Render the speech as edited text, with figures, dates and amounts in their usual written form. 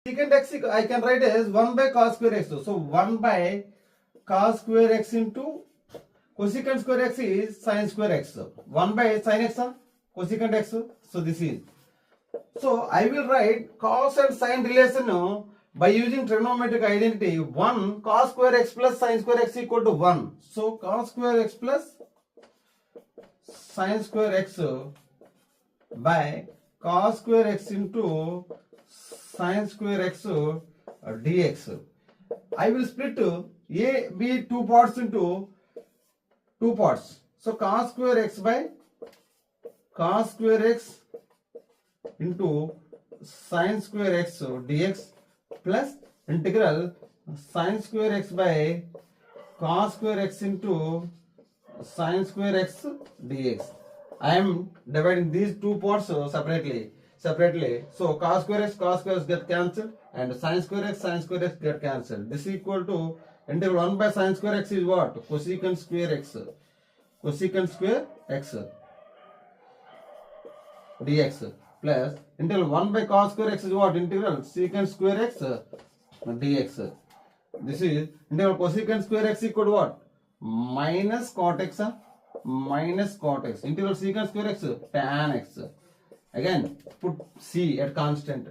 secant x I can write as 1 by cos square x. So 1 by cos square x into cosecant square x is sin square x. 1 by sin x cosecant x. So this is. So I will write cos and sin relation by using trigonometric identity. 1 cos square x plus sin square x equal to 1. So cos square x plus sin square x by cos square x into sin square x dx. I will split a b two parts into two parts. So cos square x by cos square x into sin square x dx plus integral sin square x by cos square x into sin square x dx. I am dividing these two parts separately. So cos square x get cancelled and sin square x get cancelled. This is equal to integral 1 by sin square x is what? Cosecant square x. Cosecant square x dx plus integral 1 by cos square x is what? Integral secant square x dx. This is integral cosecant square x equal to what? Minus cot x minus cot x. Integral secant square x tan x. Again put c at constant.